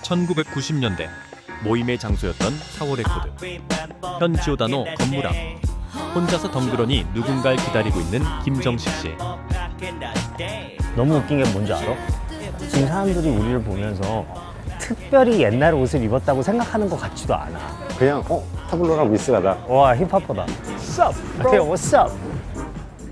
1990년대 모임의 장소였던 4월 레코드. 현 지오다노 건물 앞 혼자서 덩그러니 누군가를 기다리고 있는 김정식 씨. 너무 웃긴 게 뭔지 알아? 지금 사람들이 우리를 보면서 특별히 옛날 옷을 입었다고 생각하는 것 같지도 않아. 그냥 타블로랑 미스가다. 와, 힙합퍼다. What's up, bro? What's up?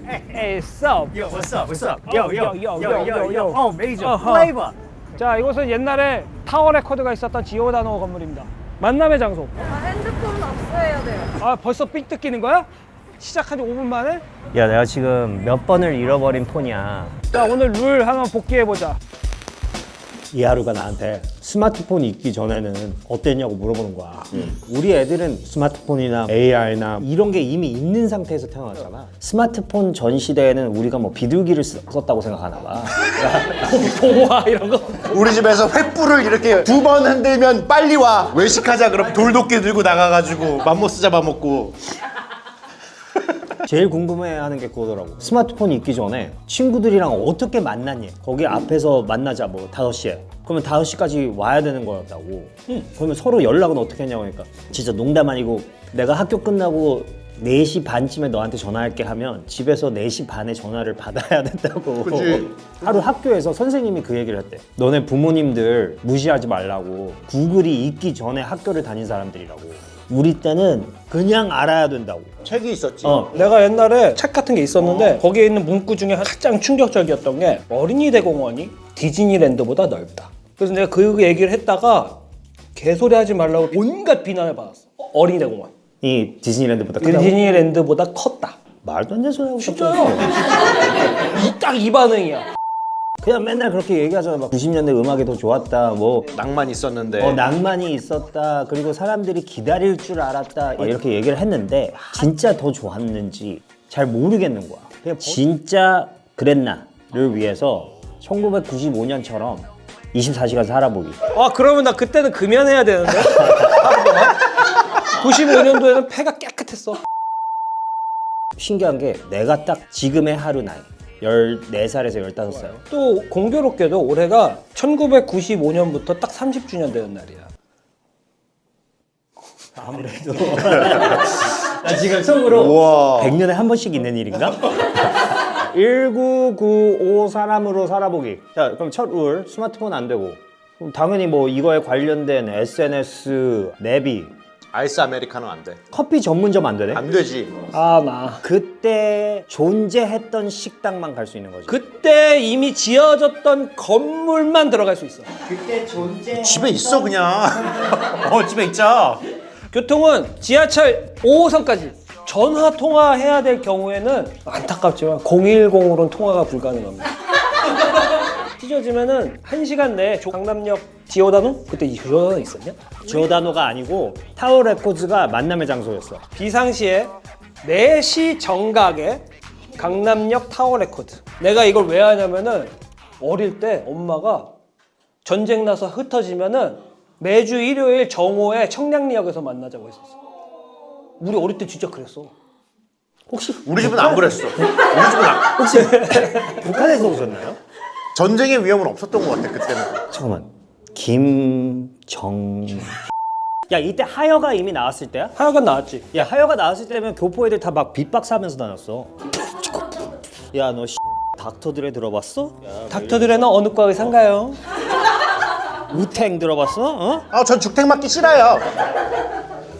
Hey, what's up? Yo, what's up? What's up? Yo, yo, yo, yo, yo, yo. Oh, major flavor. 자, 이곳은 옛날에 타워 레코드가 있었던 지오다노 건물입니다. 만남의 장소. 핸드폰 압수해야 돼요. 아, 벌써 삑 뜯기는 거야? 시작한 지 5분 만에? 야, 내가 지금 몇 번을 잃어버린 폰이야. 자, 오늘 룰 하나 복귀해보자. 이하루가 나한테 스마트폰이 있기 전에는 어땠냐고 물어보는 거야. 우리 애들은 스마트폰이나 AR나 이런 게 이미 있는 상태에서 태어났잖아. 스마트폰 전 시대에는 우리가 뭐 비둘기를 썼다고 생각하나 봐. 동화 이런 거. 우리 집에서 횃불을 이렇게 2번 흔들면 빨리 와. 외식하자 그럼 돌도끼 들고 나가가지고 맘모스 잡아먹고. 제일 궁금해하는 게 그거더라고. 스마트폰이 있기 전에 친구들이랑 어떻게 만났니? 거기 앞에서 만나자 뭐 5시에. 그러면 5시까지 와야 되는 거였다고. 그러면 서로 연락은 어떻게 했냐고 하니까 진짜 농담 아니고 내가 학교 끝나고 4시 반쯤에 너한테 전화할게 하면 집에서 4시 반에 전화를 받아야 된다고. 그치. 하루 학교에서 선생님이 그 얘기를 했대. 너네 부모님들 무시하지 말라고. 구글이 있기 전에 학교를 다닌 사람들이라고. 우리 때는 그냥 알아야 된다고. 책이 있었지. 내가 옛날에 책 같은 게 있었는데 거기에 있는 문구 중에 가장 충격적이었던 게 어린이 대공원이 디즈니랜드보다 넓다. 그래서 내가 그 얘기를 했다가 개소리 하지 말라고 온갖 비난을 받았어. 어린이 대공원. 이 디즈니랜드보다 크다고? 디즈니랜드보다 컸다. 말도 안 되는 소리 하고 진짜요? 딱 이 반응이야. 그냥 맨날 그렇게 얘기하잖아. 막 90년대 음악이 더 좋았다. 뭐 낭만 있었는데. 낭만이 있었다. 그리고 사람들이 기다릴 줄 알았다. 이렇게 얘기를 했는데 진짜 더 좋았는지 잘 모르겠는 거야. 그냥 진짜 그랬나를 위해서 1995년처럼 24시간 살아보기. 아, 그러면 나 그때는 금연해야 되는데? 95년도에는 폐가 깨끗했어. 신기한 게 내가 딱 지금의 하루 나이 14살에서 15살. 또 공교롭게도 올해가 1995년부터 딱 30주년 되는 날이야. 아무래도 나 지금 속으로 우와. 100년에 한 번씩 있는 일인가? 1995 사람으로 살아보기. 자, 그럼 첫 룰, 스마트폰 안 되고. 그럼 당연히 뭐 이거에 관련된 SNS, 내비, 아이스 아메리카노 안 돼. 커피 전문점 안 되네? 안 되지. 아, 나. 그때 존재했던 식당만 갈 수 있는 거지. 그때 이미 지어졌던 건물만 들어갈 수 있어. 그때 존재. 집에 있어 그냥. 집에 있자. 교통은 지하철 5호선까지. 전화 통화해야 될 경우에는 안타깝지만 010으로는 통화가 불가능합니다. 찢어지면은 1시간 내에 강남역 지오다노? 그때 지오다노 있었냐? 지오다노가 아니고 타워 레코드가 만남의 장소였어. 비상시에 4시 정각에 강남역 타워 레코드. 내가 이걸 왜 하냐면은 어릴 때 엄마가 전쟁 나서 흩어지면은 매주 일요일 정오에 청량리역에서 만나자고 했었어. 우리 어릴 때 진짜 그랬어. 혹시 우리 집은 안 그랬어. 우리 집은 안. 북한에서 오셨나요? 전쟁의 위험은 없었던 것 같아 그때는. 잠깐만. 김정. 야, 이때 하여가 이미 나왔을 때야? 하여간 나왔지. 야, 하여가 나왔을 때면 교포 애들 다 막 빅박스 하면서 다녔어. 야, 너 닥터드레 들어봤어? 닥터들에는 어느 과 의사인가요? 우탱 들어봤어? 어? 전 죽택 맞기 싫어요.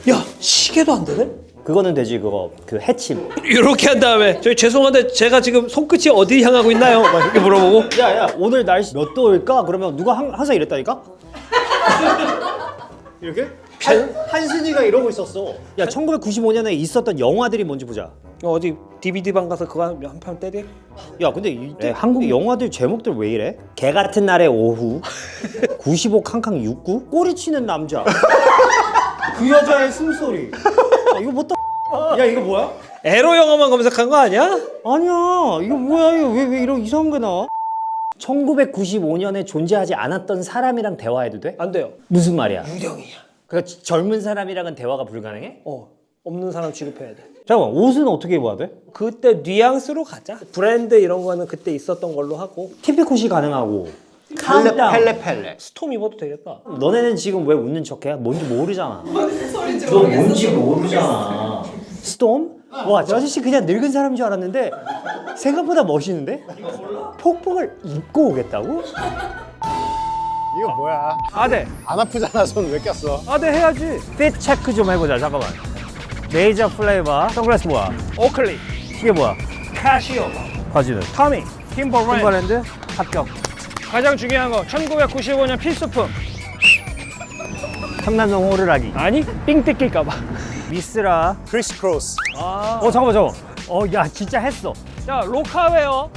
야, 시계도 안 되네? 그거는 되지. 그거 그 해침. 이렇게 한 다음에 저희 죄송한데 제가 지금 손끝이 어디 향하고 있나요? 막 이렇게 물어보고. 야, 오늘 날씨 몇 도일까? 그러면 누가 항상 이랬다니까? 이렇게? 한순이가 이러고 있었어. 야, 1995년에 있었던 영화들이 뭔지 보자. 어디 DVD방 가서 그거 한 판 때리? 야, 근데 이때 한국 영화들 제목들 왜 이래? 개 같은 날의 오후, 95 캉캉 69, 꼬리 치는 남자, 그 여자의 숨소리. 이거 뭐 야, 이거 뭐야? 에로 영화만 검색한 거 아니야? 아니야, 이거 뭐야? 이거 왜 이런 이상한 게 나와? 1995년에 존재하지 않았던 사람이랑 대화해도 돼? 안 돼요. 무슨 말이야? 유령이야. 그러니까 젊은 사람이랑은 대화가 불가능해? 없는 사람 취급해야 돼. 잠깐만, 옷은 어떻게 입어야 돼? 그때 뉘앙스로 가자. 브랜드 이런 거는 그때 있었던 걸로 하고. 티피컷이 가능하고 펠레. 스톰 입어도 되겠다. 너네는 지금 왜 웃는 척해? 뭔지 모르잖아. 너 뭔지 모르잖아. 스톰? 와, 저 아저씨 그냥 늙은 사람인 줄 알았는데 생각보다 멋있는데? 폭풍을 입고 오겠다고? 이거 뭐야? 아대. 안 아프잖아. 손 왜 꼈어? 아대 해야지. 핏 체크 좀 해보자. 잠깐만. 레이저 플레이버 선글라스 뭐야? 오클리. 이게 뭐야? 카시오. 바지는? 타미. 팀버랜드. 팀버랜드 합격. 가장 중요한 거 1995년 필수품. 청남동 호루라기. 아니 삥 뜯길까봐. 미스라. 크리스 크로스. 잠깐만. 야 진짜 했어. 자 로카웨어.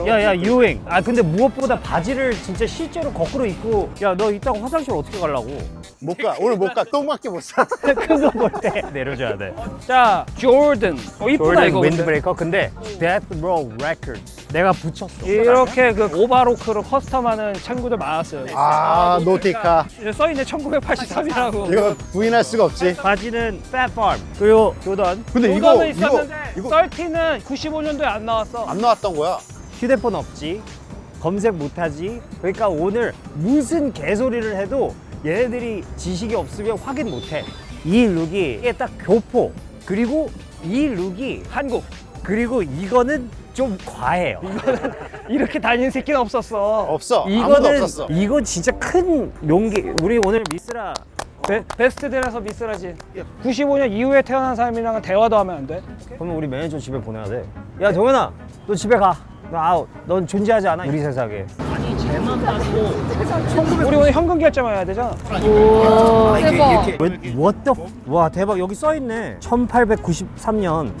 야 유행. 아 근데 무엇보다 바지를 진짜 실제로 거꾸로 입고 야 너 이따가 화장실 어떻게 가려고? 못 가. 오늘 못 가. 똥밖에 못 사. 큰 거 볼 때 내려줘야 돼. 자 조던. 이쁘다 jordan 이거. 윈드브레이커. 근데 Death Row Records 내가 붙였어. 이렇게 그 오바로크로 커스텀하는 친구들 많았어요. 아, 노티카. 이제 써있네 1983이라고. 이거 부인할 수가 없지. 바지는 Fat Farm 그리고 조던. 근데 조던은 있었는데 이거 30는 95년도에 안 나왔어. 안 나왔던 거야. 휴대폰 없지. 검색 못하지. 그러니까 오늘 무슨 개소리를 해도 얘네들이 지식이 없으면 확인 못해. 이 룩이 이게 딱 교포. 그리고 이 룩이 한국. 그리고 이거는 좀 과해요. 이렇게 다니는 새끼는 없었어. 없어. 아무도 이거는 없었어. 이거 진짜 큰 용기. 우리 오늘 미스라 베스트 데라서 미스라지. 95년 이후에 태어난 사람이랑은 대화도 하면 안 돼. 그러면 우리 매니저 집에 보내야 돼. 야 동현아, 너 집에 가. 너 아웃. 넌 존재하지 않아 우리 세상에. 우리 오늘 현금 결제만 해야 되잖아. 대박. What the? 와 대박 여기 써 있네. 1893년.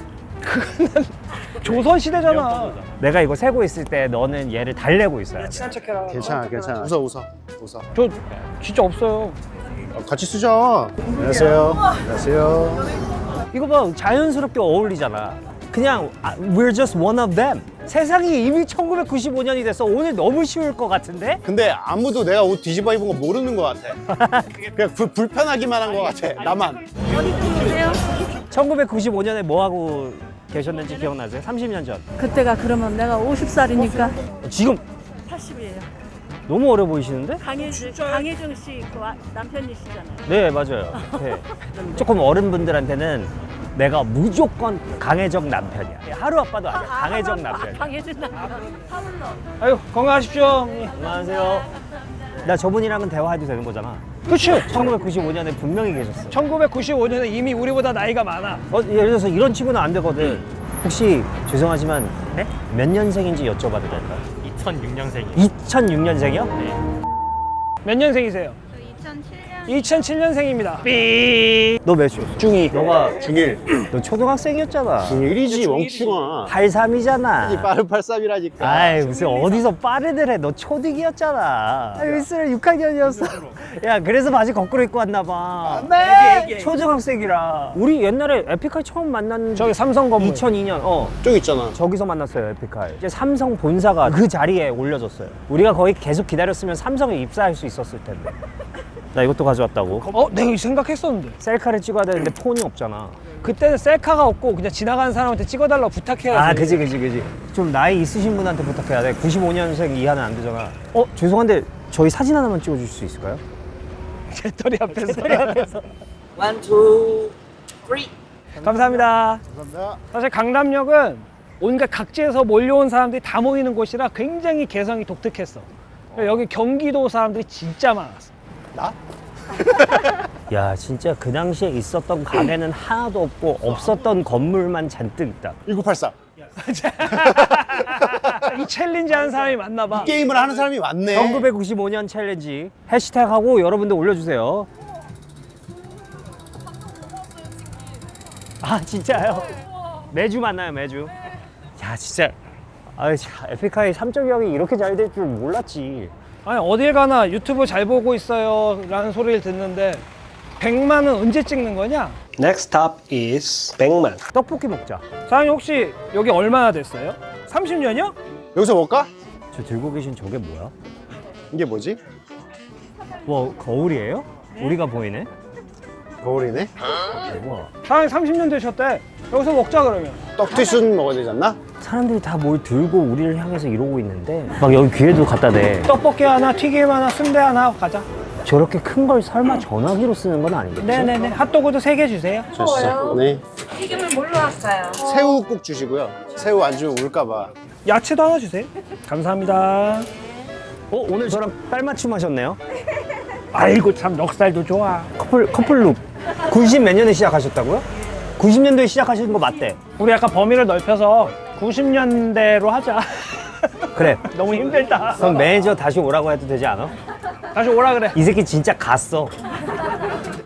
조선 시대잖아. 내가 이거 세고 있을 때 너는 얘를 달래고 있어야 돼. 친한 척해라. 괜찮아, 괜찮아. 웃어. 저 진짜 없어요. 같이 쓰자. 안녕하세요. 이거 봐 자연스럽게 어울리잖아. 그냥 we're just one of them. 세상이 이미 1995년이 됐어. 오늘 너무 쉬울 것 같은데? 근데 아무도 내가 옷 뒤집어 입은 거 모르는 거 같아. 그냥 불편하기만 한 거 같아. 나만. 1995년에 뭐 하고 계셨는지 기억나세요? 30년 전. 그때가 그러면 내가 50살이니까 지금 80이에요. 너무 어려 보이시는데? 강혜정 씨 그 남편이시잖아요. 네 맞아요. 네. 조금 어른분들한테는 내가 무조건 강혜정 남편이야. 하루 아빠도 아니야. 강혜정 남편. 강혜정 남편. 하물러. 아유 건강하십시오. 안녕하세요. 나 저분이랑은 대화해도 되는 거잖아. 그치? 1995년에 분명히 계셨어. 1995년에 이미 우리보다 나이가 많아. 예를 들어서 이런 친구는 안 되거든. 혹시 죄송하지만 네? 몇 년생인지 여쭤봐도 될까요? 2006년생이요. 2006년생이요? 몇 년생이세요? 2007년. 2007년생입니다. 너 몇이었어? 중2. 너가 중1. 너 초등학생이었잖아. 중1이지, 멍충아. 83이잖아. 빠른 83이라니까. 아이 무슨 어디서 빠르들 해. 너 초딩이었잖아. 미스를 6학년이었어. 야 그래서 바지 거꾸로 입고 왔나 봐. 네. 초등학생이라. 우리 옛날에 에픽하이 처음 만난 저기 삼성 건물. 2002년. 쪽 있잖아. 저기서 만났어요 에픽하이. 이제 삼성 본사가 그 자리에 올려졌어요. 우리가 거의 계속 기다렸으면 삼성에 입사할 수 있었을 텐데. 나 이것도 가져왔다고. 내가 생각했었는데. 셀카를 찍어야 되는데 폰이 없잖아. 그때는 셀카가 없고 그냥 지나가는 사람한테 찍어달라고 부탁해야지. 아 그지. 좀 나이 있으신 분한테 부탁해야 돼. 95년생 이하는 안 되잖아. 죄송한데 저희 사진 하나만 찍어줄 수 있을까요? 배터리 앞에서. One, two, three. 감사합니다. 감사합니다. 사실 강남역은 온갖 각지에서 몰려온 사람들이 다 모이는 곳이라 굉장히 개성이 독특했어. 여기 경기도 사람들이 진짜 많았어. 나? 야 진짜 그 당시에 있었던 가게는 하나도 없고 없었던 건물만 잔뜩 있다. 1984. 이 챌린지 하는 사람이 많나 봐. 게임을 하는 사람이 많네. 1995년 챌린지 해시태그하고 여러분들 올려주세요. 아 진짜요? 매주 만나요 매주. 야 진짜 에픽하이 3.0이 이렇게 잘 될 줄 몰랐지. 아니 어딜 가나 유튜브 잘 보고 있어요 라는 소리를 듣는데 100만은 언제 찍는 거냐? Next stop is 100만. 떡볶이 먹자. 사장님 혹시 여기 얼마나 됐어요? 30년이요? 여기서 먹을까? 저 들고 계신 저게 뭐야? 이게 뭐지? 뭐 거울이에요? 우리가 보이네? 거울이네. 우와. 사장님 30년 되셨대. 여기서 먹자 그러면. 떡튀순 먹어야 되지 않나? 사람들이 다 뭘 들고 우리를 향해서 이러고 있는데 막 여기 귀에도 갖다 대. 떡볶이 하나, 튀김 하나, 순대 하나 가자. 저렇게 큰 걸 설마 전화기로 쓰는 건 아니겠지? 네네네. 핫도그도 3개 주세요. 주시죠. 네. 튀김을 뭘로 할까요? 새우 꼭 주시고요. 새우 안 주면 울까봐. 야채도 하나 주세요. 감사합니다. 오늘 저랑 딸 맞춤 하셨네요? 아이고 참 넉살도 좋아. 커플룩 90 몇 년에 시작하셨다고요? 90년도에 시작하신 거 맞대. 우리 약간 범위를 넓혀서 90년대로 하자. 그래. 너무 힘들다. 그럼 매니저 다시 오라고 해도 되지 않아? 다시 오라 그래. 이 새끼 진짜 갔어.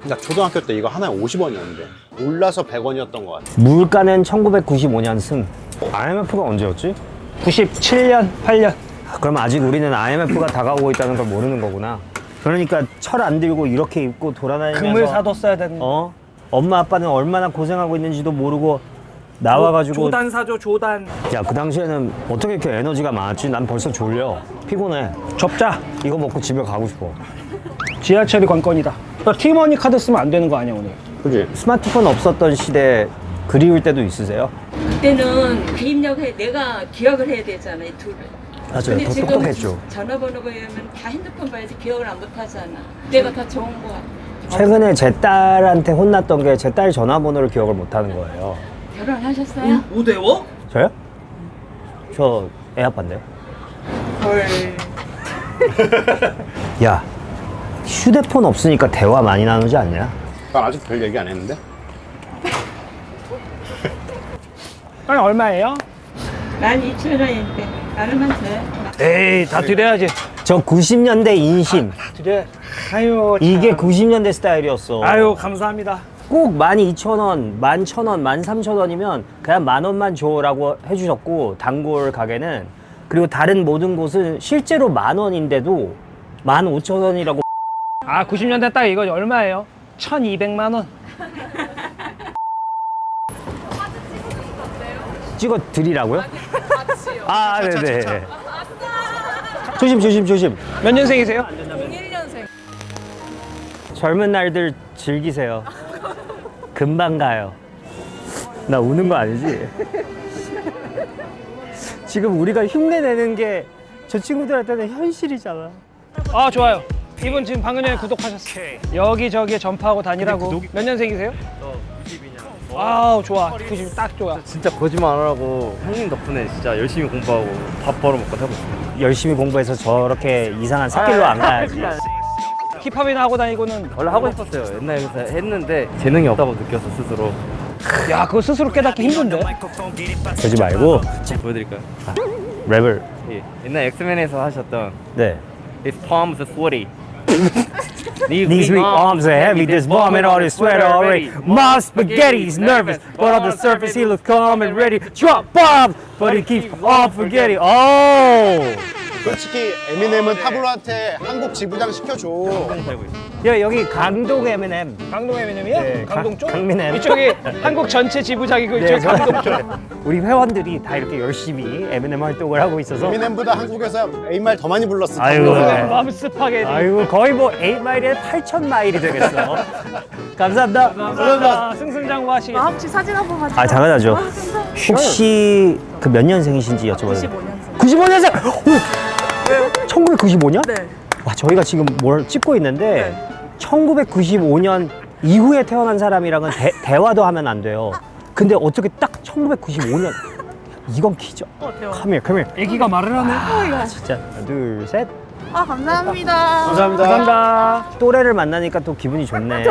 나 초등학교 때 이거 하나에 50원이었는데 올라서 100원이었던 것 같아. 물가는 1995년 승. IMF가 언제였지? 97년, 8년. 그럼 아직 우리는 IMF가 다가오고 있다는 걸 모르는 거구나. 그러니까 철 안 들고 이렇게 입고 돌아다니면서 금을 사뒀어야 되는. 엄마 아빠는 얼마나 고생하고 있는지도 모르고 나와가지고 조단 사줘, 조단. 야, 그 당시에는 어떻게 이렇게 에너지가 많았지? 난 벌써 졸려. 피곤해. 접자. 이거 먹고 집에 가고 싶어. 지하철이 관건이다. 너 티머니 카드 쓰면 안 되는 거 아니야 오늘? 그지? 스마트폰 없었던 시대 그리울 때도 있으세요? 그때는 개입력에 내가 기억을 해야 되잖아, 이 둘을. 맞아요. 근데 더 지금 똑똑했죠. 전화번호 보면 다 핸드폰 봐야지 기억을 안 못하잖아. 내가 다 좋은 거 같아. 최근에 제 딸한테 혼났던 게 제 딸 전화번호를 기억을 못하는 거예요. 결혼하셨어요? 오대워? 저요? 저 애 아빠인데. 헐. 야, 휴대폰 없으니까 대화 많이 나누지 않냐? 난 아직 별 얘기 안 했는데? 아니 얼마예요? 12,000원인데 나름만 돼. 에이 다 드려야지. 저 90년대 인심. 드려. 아유. 참. 이게 90년대 스타일이었어. 아유 감사합니다. 꼭 12,000원, 11,000원, 13,000원이면 그냥 10,000원만 줘라고 해주셨고, 단골 가게는. 그리고 다른 모든 곳은 실제로 10,000원인데도 15,000원이라고. 아 90년대 딱 이거 얼마예요? 1,200만 원. 찍어 드리라고요? 아, 네네. 조심. 몇 년생이세요? 젊은 날들 즐기세요. 금방 가요. 나 우는 거 아니지? 지금 우리가 흉내 내는 게 저 친구들한테는 현실이잖아. 아 좋아요. 이분 지금 방금 전에 구독하셨어요. 여기저기 전파하고 다니라고. 몇 년생이세요? 저 92년. 아우 좋아. 90 딱 좋아. 진짜 거짓말 안 하고 형님 덕분에 진짜 열심히 공부하고 밥 벌어먹고 하고 있습니다. 열심히 공부해서 저렇게 이상한 샛길로 안 가야지. 힙합이나 하고 다니고는 원래 하고 싶었어요. 옛날에 했는데 재능이 없다고 느껴서 스스로. 야 그거 스스로 깨닫기 힘든데. 그러지 말고 보여드릴까요? 랩을. 예. 옛날 엑스맨에서 하셨던 네. His palms are sweaty. These weak arms are heavy, this vomit on his sweater already. My spaghetti's nervous, but on the surface he looks calm and ready. Drop bombs, but he keeps on forgetting. Oh! 솔직히 에미넴은 타블로한테 한국 지부장 시켜줘. 야, 여기 강동 M&M. 강동 에미넴이야? 네, 강동 쪽? 강민엠. 이쪽이 한국 전체 지부장이고 네, 이쪽이 강동 쪽. 우리 회원들이 다 이렇게 열심히 M&M 활동을 하고 있어서. 에미넴보다 한국에서 A말 더 많이 불렀어. 아이고. 타블로가. 맘스파게티. 아이고, 거의 뭐 8마일에 8,000마일이 되겠어. 감사합니다. 감사합니다. 승승장구하시겠습니다. 아, 혹시 사진 한번 봐주세요. 아, 당연하죠. 혹시 그 몇 년생이신지 여쭤봐도 돼요? 95년생! 오! 1995년? 네. 와, 저희가 지금 뭘 찍고 있는데 1995년 이후에 태어난 사람이랑은 대화도 하면 안 돼요. 근데 어떻게 딱 1995년 이건 기적. Come here. 애기가 말을 하네. 아, 진짜. 하나, 둘, 셋. 아, 감사합니다. 감사합니다. 감사합니다. 또래를 만나니까 또 기분이 좋네.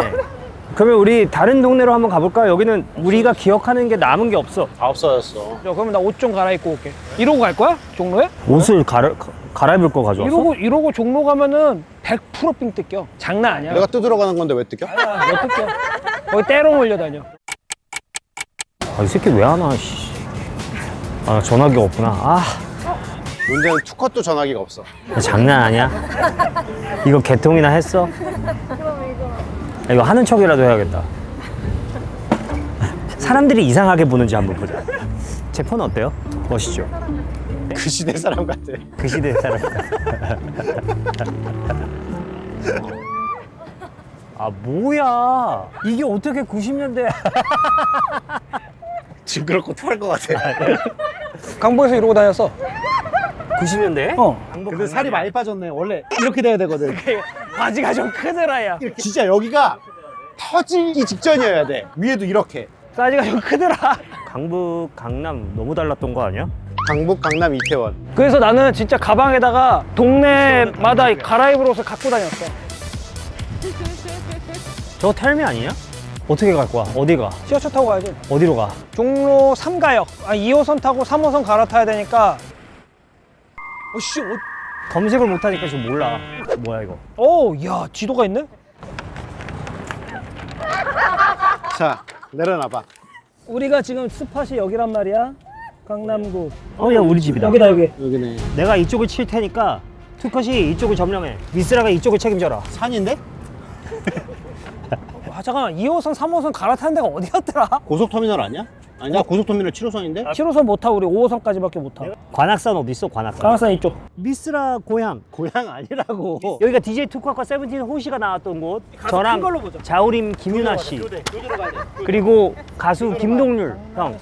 그러면 우리 다른 동네로 한번 가볼까요? 여기는 우리가 기억하는 게 남은 게 없어. 다 없어졌어. 야, 그러면 나 옷 좀 갈아입고 올게. 이러고 갈 거야? 종로에? 옷을 갈아입을 거 가져왔어? 이러고 종로 가면은 100% 삥 뜯겨. 장난 아니야. 내가 뜯으러 가는 건데 왜 뜯겨? 못 뜯겨. 거기 때로 몰려다녀. 아, 이 새끼 왜 안 와, 씨. 아, 전화기가 없구나. 아, 문제는 투컷도 전화기가 없어. 장난 아니야? 이거 개통이나 했어? 이거 하는 척이라도 해야겠다. 사람들이 이상하게 보는지 한번 보자. 제 폰 어때요? 멋있죠? 그 시대 사람 같아. 그 시대 사람. 아, 뭐야? 이게 어떻게 90년대? 징그럽고 토할 것 같아. 강북에서 이러고 다녔어. 90년대? 근데 살이 많이 빠졌네. 원래 이렇게 돼야 되거든. 바지가 좀 크더라, 야. 진짜 여기가 터지기 직전이어야 돼. 위에도 이렇게. 사이즈가 좀 크더라. 강북, 강남 너무 달랐던 거 아니야? 강북, 강남, 이태원. 그래서 나는 진짜 가방에다가 동네마다 갈아입을 옷을 갖고 다녔어. 저거 텔미 아니냐? 어떻게 갈 거야? 어디 가? 지하철 타고 가야지. 어디로 가? 종로 3가역. 2호선 타고 3호선 갈아타야 되니까. 씨, 검색을 못하니까 지금 몰라. 뭐야 이거? 야, 지도가 있네? 자, 내려놔봐. 우리가 지금 스팟이 여기란 말이야. 강남구. 야 우리 집이다. 여기다, 여기. 여기네. 내가 이쪽을 칠 테니까 투컷이 이쪽을 점령해. 미스라가 이쪽을 책임져라. 산인데? 잠깐만. 2호선, 3호선 갈아타는 데가 어디였더라? 고속터미널 아니야? 아니야, 고속터미널 7호선인데? 7호선 못 타고 우리 5호선까지밖에 못 타. 관악산 어디 있어? 관악산. 강화산 이쪽. 미스라 고향. 고향 아니라고. 여기가 DJ 투컷과 세븐틴 호시가 나왔던 곳. 저랑 큰 걸로 보자. 자우림 김윤아 씨. 그리고 가수 김동률 형.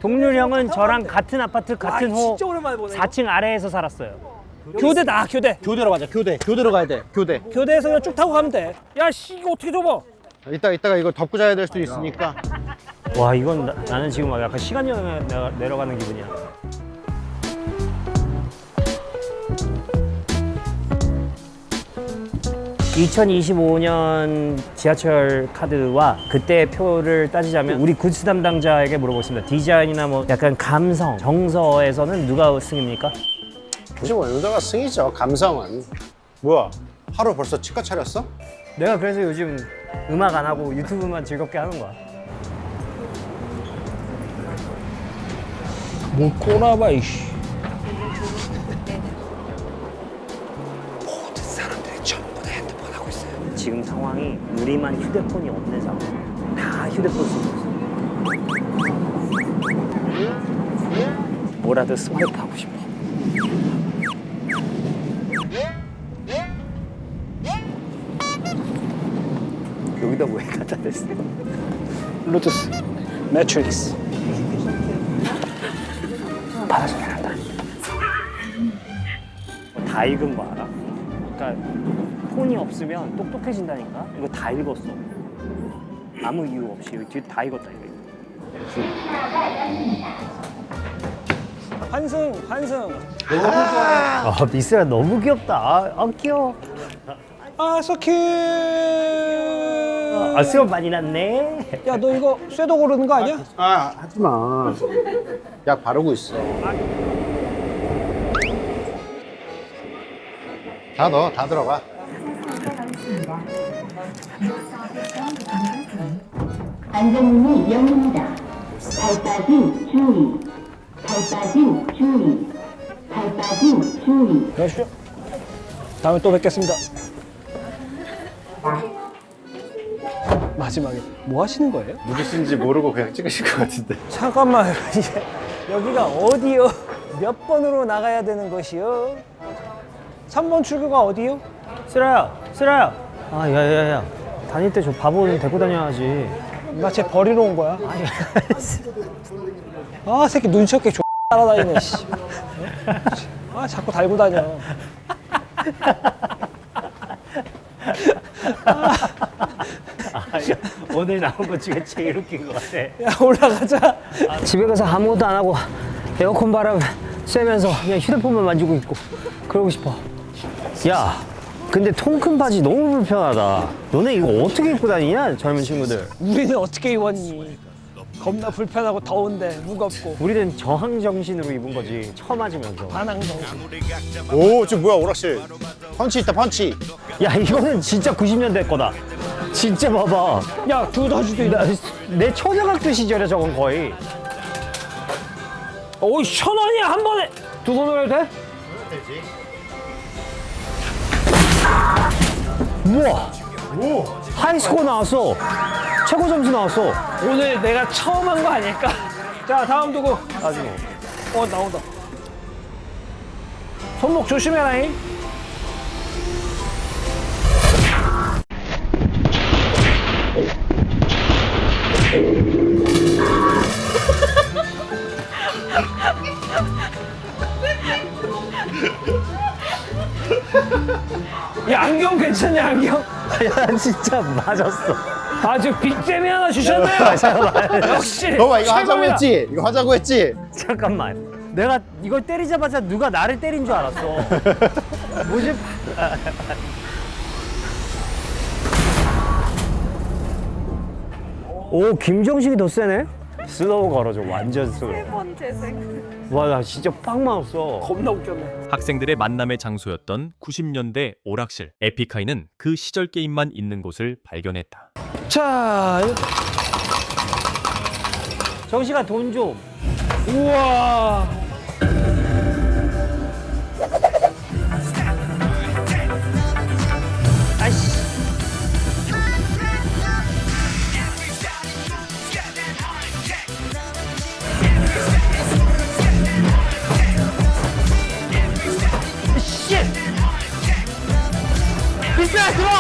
동률 형은 저랑 같은 아파트 같은 호 진짜 오랜만에 보네. 4층 아래에서 살았어요. 교대다, 교대. 교대로 가자, 교대. 교대로 가야 돼, 교대. 교대에서 그냥 쭉 타고 가면 돼. 야, 씨, 이거 어떻게 접어? 이따가 이거 덮고 자야 될 수도 있으니까. 와 이건 나는 지금 막 약간 시간 여행에 내려가는 기분이야. (2025년) 지하철 카드와 그때 표를 따지자면 우리 굿즈 담당자에게 물어보겠습니다. 디자인이나 뭐 약간 감성, 정서에서는 누가 승입니까? 굳이 원조가 승이죠, 감성은. 뭐야, 하루 벌써 치과 차렸어? 내가 그래서 요즘 음악 안 하고 유튜브만 즐겁게 하는 거야. 뭘 꼬라봐, 이씨. 지금 상황이 우리만 휴대폰이 없는 상황. 다 휴대폰 쓰고 있어. 뭐라도 스와이프 하고 싶어. 여기다 왜 갖다 댔어? 블루투스, 매트릭스. 받아서 잘한다. 다 읽은 거 알아? 그러니까 폰이 없으면 똑똑해진다니까? 이거 다 읽었어. 아무 이유 없이 여기 뒤에 다 읽었다 이거. 환승, 환승. 미스라 너무 귀엽다. 귀여워. 소큐. 수염 많이 났네. 야, 너 이거 쇠도 고르는 거 아니야? 하지 마. 약 바르고 있어. 다 넣어, 다 들어가. 안전문이 열립니다. 발빠짐 주의. 발빠짐 주의. 발빠짐 주의. 그러시죠. 다음에 또 뵙겠습니다. 마지막에 뭐 하시는 거예요? 누구신지 모르고 그냥 찍으실 것 같은데. 잠깐만, 이제 여기가 어디요? 몇 번으로 나가야 되는 것이요? 3번 출구가 어디요? 쓰라야. 야야야. 다닐 때 저 바보는 데리고 다녀야지. 나 쟤 버리러 온 거야. 새끼 눈치 없게 따라다니네, 씨. 자꾸 달고 다녀. 오늘 나온 것 중에 제일 웃긴 것 같아. 야, 올라가자. 집에 가서 아무것도 안 하고 에어컨 바람 쐬면서 그냥 휴대폰만 만지고 있고 그러고 싶어. 야, 근데 통 큰 바지 너무 불편하다. 너네 이거 어떻게 입고 다니냐, 젊은 친구들? 우리는 어떻게 입었니? 겁나 불편하고 더운데 무겁고 우리는 저항 정신으로 입은 거지. 처맞으면서. 반항 정신. 오, 지금 뭐야, 오락실. 펀치 있다, 펀치. 야, 이거는 진짜 90년대 거다. 진짜 봐봐. 야, 두더지도 있다. 내 초등학교 시절에 저건 거의. 오이, 1,000원이야 한 번에. 두 번으로 해도 돼? 우와. 하이스코어 나왔어. 최고 점수 나왔어. 오늘 내가 처음 한 거 아닐까? 자, 다음 누구? 나중에. 나온다. 손목 조심해라잉. 안경 괜찮냐 안경? 야 진짜 맞았어. 아주 빅잼이 하나 주셨네요. 역시 너봐 이거 하자고 최고입니다. 했지? 이거 하자고 했지? 잠깐만. 내가 이걸 때리자마자 누가 나를 때린 줄 알았어. 뭐지? 오 김정식이 더 세네? 슬로우 걸어줘 완전 슬로우. 세 번째 생. 와 나 진짜 빡 맞았어. 겁나 웃겼네. 학생들의 만남의 장소였던 90년대 오락실. 에픽하이는 그 시절 게임만 있는 곳을 발견했다. 자, 정식아 돈 좀. 우와. 아이씨. 씨. 비싸 들어.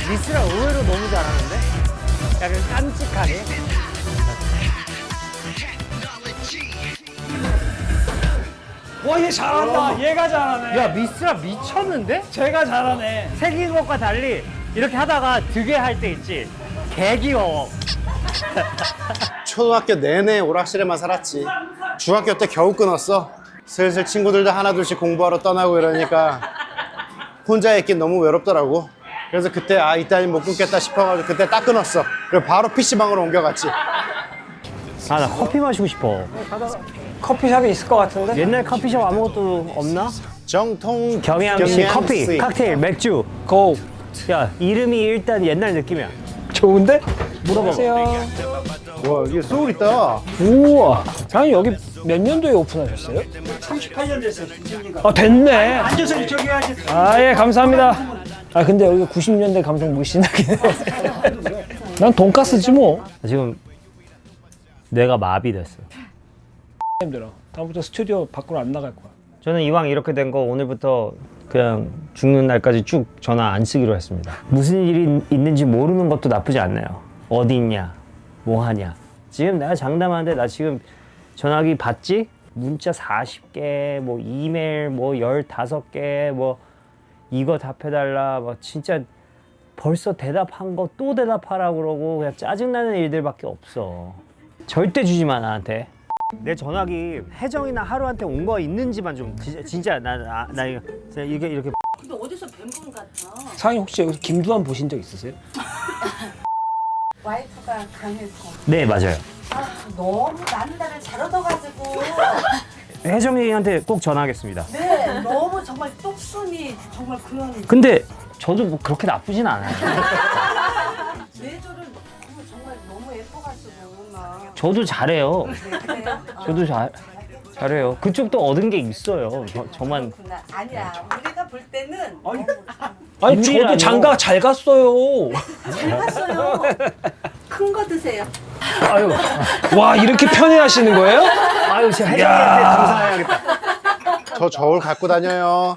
미스라 의외로 너무 잘하는데? 약간 깜찍하게. 와, 얘 잘한다. 얘가 잘하네. 야 미스라 미쳤는데? 제가 잘하네. 생긴 것과 달리 이렇게 하다가 드게 할 때 있지. 개 귀여워. 초등학교 내내 오락실에만 살았지. 중학교 때 겨우 끊었어. 슬슬 친구들도 하나둘씩 공부하러 떠나고 이러니까 혼자 있긴 너무 외롭더라고. 그래서 그때 아 이따님 못 끊겠다 싶어가지고 그때 딱 끊었어. 그리고 바로 PC방으로 옮겨갔지. 아 나 커피 마시고 싶어. 커피숍이 있을 것 같은데? 옛날 커피숍 아무것도 없나? 정통 경양식 커피, 칵테일, 맥주. 고. 야 이름이 일단 옛날 느낌이야. 좋은데? 물어보세요. 와 이게 소울 있다. 우와. 사장님 여기 몇 년도에 오픈하셨어요? 38년 됐어요. 아, 됐네. 앉아서 저기 하지. 아, 예, 감사합니다. 아, 근데 여기 90년대 감성 물씬하긴 해. 난 돈가스지 뭐. 지금 뇌가 마비됐어. 힘들어. 다음부터 스튜디오 밖으로 안 나갈 거야. 저는 이왕 이렇게 된 거 오늘부터 그냥 죽는 날까지 쭉 전화 안 쓰기로 했습니다. 무슨 일이 있는지 모르는 것도 나쁘지 않네요. 어디 있냐, 뭐 하냐. 지금 내가 장담하는데 나 지금 전화기 봤지? 문자 40개, 뭐 이메일 뭐 15개, 뭐 이거 답해달라, 뭐 진짜 벌써 대답한 거 또 대답하라 그러고 그냥 짜증나는 일들밖에 없어. 절대 주지 마 나한테. 내 전화기 혜정이나 하루한테 온 거 있는지만 좀 진짜 나 이거 진짜 이렇게 근데 어디서 뵌 분 같아. 사장님 혹시 여기서 김두한 보신 적 있으세요? 와이프가 강해서. 네 맞아요. 너무 나는 나를 잘 얻어가지고. 혜정이한테 꼭 전화하겠습니다. 네, 너무 정말 똑순이 정말 그런. 근데 저도 뭐 그렇게 나쁘진 않아요. 뇌조를 정말 너무 예뻐가지고 막. 저도 잘해요. 그래요? 저도 잘해요. 그쪽도 얻은 게 있어요. 저만 그렇구나. 아니야. 우리가 볼 때는 아니, 저도 일이라뇨. 장가 잘 갔어요. 잘 봤어요. 큰 거 드세요. 아유 와, 이렇게 편애하시는 거예요? 아유 진짜 혜정이한테 감사해야겠다. 저 저울 갖고 다녀요.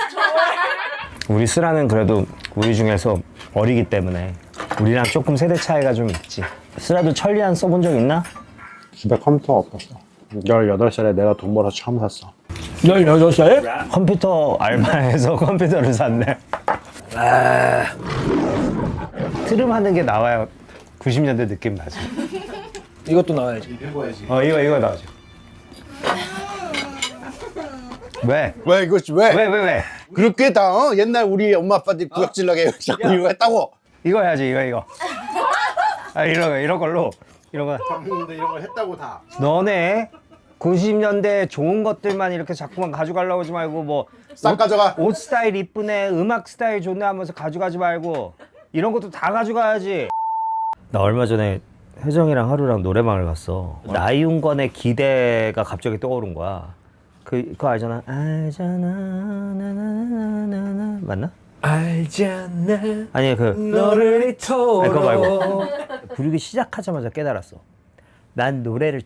우리 쓰라는 그래도 우리 중에서 어리기 때문에 우리랑 조금 세대 차이가 좀 있지. 쓰라도 천리안 써본 적 있나? 집에 컴퓨터가 없었어. 18살에 내가 돈 벌어서 처음 샀어. 18살에? 컴퓨터 알바해서 컴퓨터를 샀네. 트름 하는 게 나와야 90년대 느낌 나지. 이것도 나와야지. 이거 나오죠. 왜? 왜 이거 왜? 왜? 그렇게 다 옛날 우리 엄마 아빠들이 구역질나게 자꾸 이거 했다고. 이거 해야지 이거. 아 이런 걸로 이런 거. 근데 이런 걸 했다고 다. 너네 90년대 좋은 것들만 이렇게 자꾸만 가져가려고 하지 말고 뭐 싹 가져가. 옷 스타일 이쁘네, 음악 스타일 좋네 하면서 가져가지 말고 이런 것도 다 가져가야지. 나 얼마 전에 혜정이랑 하루랑 노래방을 갔어. 나윤건의 기대가 갑자기 떠오른 거야. 그거 알잖아. 알잖아 나나나나나 맞나? 알잖아. 아니 너를 이토록. 아니, 그거 말고 부르기 시작하자마자 깨달았어. 난 노래를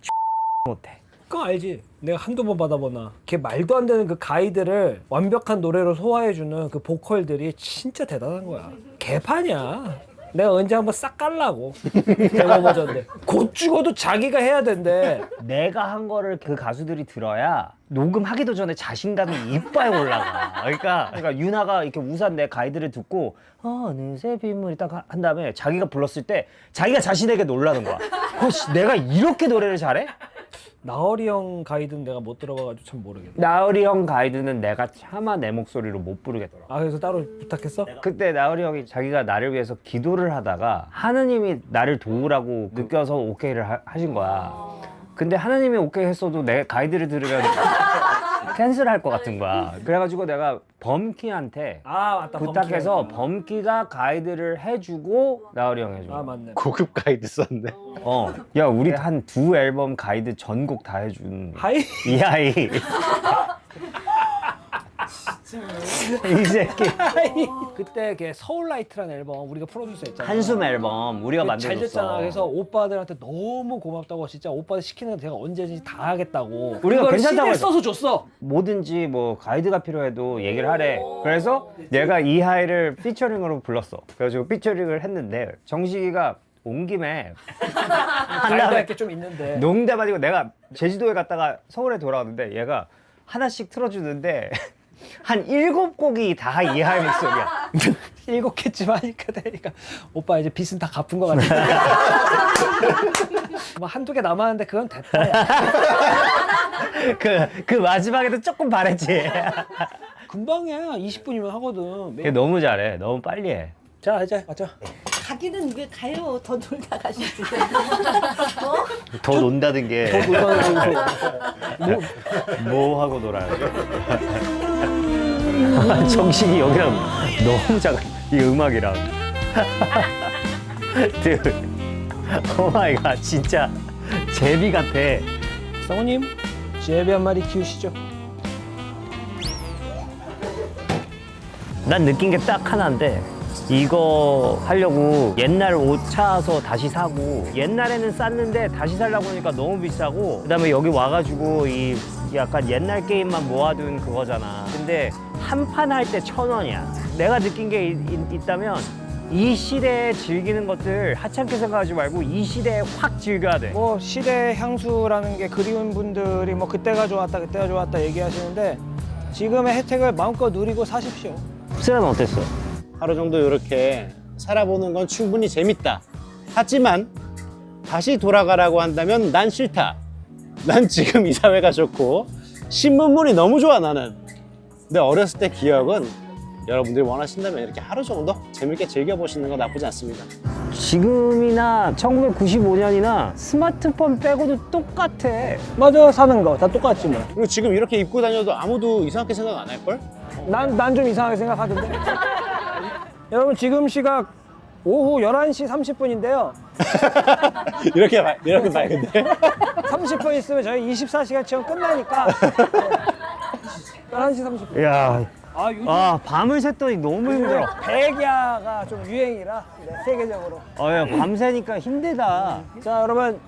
못해. 그거 알지? 내가 한두 번 받아보나. 걔 말도 안 되는 그 가이드를 완벽한 노래로 소화해주는 그 보컬들이 진짜 대단한 거야. 개판이야. 내가 언제 한번 싹 깔라고. 데모 버전인데. 곧 죽어도 자기가 해야 된대. 내가 한 거를 그 가수들이 들어야 녹음하기도 전에 자신감이 이빨 올라가. 그러니까 유나가 이렇게 우산 내 가이드를 듣고 어느새 빗물이 딱 한 다음에 자기가 불렀을 때 자기가 자신에게 놀라는 거야. 내가 이렇게 노래를 잘해? 나얼이 형 가이드는 내가 못 들어봐가지고 참 모르겠네. 나으리 형 가이드는 내가 차마 내 목소리로 못 부르겠더라. 아 그래서 따로 부탁했어? 그때 나으리 형이 자기가 나를 위해서 기도를 하다가 하느님이 나를 도우라고 느껴서 오케이를 하신 거야. 근데 하느님이 오케이 했어도 내 가이드를 들으면 캔슬할 것 같은 거야. 그래가지고 내가 범키한테 아 맞다. 부탁해서 범키가 가이드를 해주고 나으리 형 해줘. 아 맞네. 고급 가이드 썼네. 야 우리 한 두 앨범 가이드 전곡 다 해준 하이. 이 아이. 이 새끼. 그때 걔 서울라이트라는 앨범 우리가 프로듀서 했잖아. 한숨 앨범 우리가 잘 만들었어. 됐잖아. 그래서 오빠들한테 너무 고맙다고 진짜 오빠들 시키는 거 제가 언제든지 다 하겠다고. 우리가 그걸 괜찮다고 CD에 했어. 써서 줬어. 뭐든지 뭐 가이드가 필요해도 얘기를 하래. 그래서 내가 이하이를 피처링으로 불렀어. 그래가지고 피처링을 했는데 정식이가 온 김에 한 말도 다음에 할게 좀 있는데. 농담 아니고 내가 제주도에 갔다가 서울에 돌아왔는데 얘가 하나씩 틀어주는데 한 7곡이 다 이하이 목소리야. 7개쯤 하니까 되니까 오빠 이제 빚은 다 갚은 것 같아. 뭐 한두 개 남았는데 그건 됐다. 야. 그 마지막에도 조금 바랬지. 금방이야. 20분이면 하거든. 얘 너무 잘해. 너무 빨리 해. 자 이제 가자. 가기는 왜 가요? 더 놀다 가시지. 더 논다는 게 뭐 하고 놀아요? 정식이 여기랑 너무 작아. 이 음악이랑. 오 마이 갓 진짜 제비 같아. 성우님 제비 한 마리 키우시죠. 난 느낀 게 딱 하나인데 이거 하려고 옛날 옷 사서 다시 사고 옛날에는 쌌는데 다시 살려고 하니까 너무 비싸고 그다음에 여기 와가지고 이 약간 옛날 게임만 모아둔 그거잖아. 근데 한 판 할 때 1,000원이야. 내가 느낀 게 있다면 이 시대에 즐기는 것들 하찮게 생각하지 말고 이 시대에 확 즐겨야 돼. 뭐 시대 향수라는 게 그리운 분들이 뭐 그때가 좋았다 그때가 좋았다 얘기하시는데 지금의 혜택을 마음껏 누리고 사십시오. 쓰라는 어땠어? 하루 정도 이렇게 살아보는 건 충분히 재밌다. 하지만 다시 돌아가라고 한다면 난 싫다. 난 지금 이 사회가 좋고 신문물이 너무 좋아 나는. 근데 어렸을 때 기억은 여러분들이 원하신다면 이렇게 하루 정도 재밌게 즐겨보시는 거 나쁘지 않습니다. 지금이나 1995년이나 스마트폰 빼고도 똑같아. 맞아 사는 거 다 똑같지 뭐. 그리고 지금 이렇게 입고 다녀도 아무도 이상하게 생각 안 할걸? 난 좀 이상하게 생각하던데. 여러분 지금 시각 오후 11시 30분인데요. 이렇게 밝은데? 30분 있으면 저희 24시간 체험 끝나니까 11시 30분. 야, 아 요즘 밤을 샜더니 너무 힘들어. 백야가 좀 유행이라 네, 세계적으로. 야, 밤새니까 힘들다. 자 여러분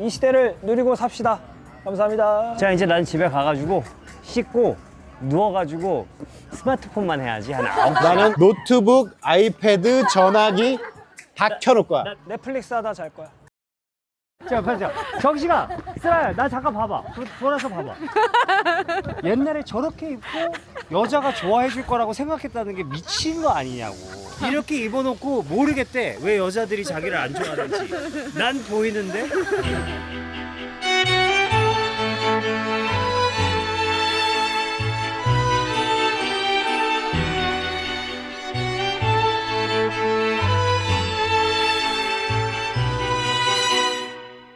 이 시대를 누리고 삽시다. 감사합니다. 자, 이제 난 집에 가가지고 씻고 누워가지고 스마트폰만 해야지. 한 9시. 나는 노트북, 아이패드, 전화기 다 켜놓을 거야. 넷플릭스 하다 잘 거야. 자, 정식아, 쓰라야, 나 잠깐 봐봐. 돌아서 봐봐. 옛날에 저렇게 입고 여자가 좋아해 줄 거라고 생각했다는 게 미친 거 아니냐고. 이렇게 입어놓고 모르겠대. 왜 여자들이 자기를 안 좋아하는지. 난 보이는데?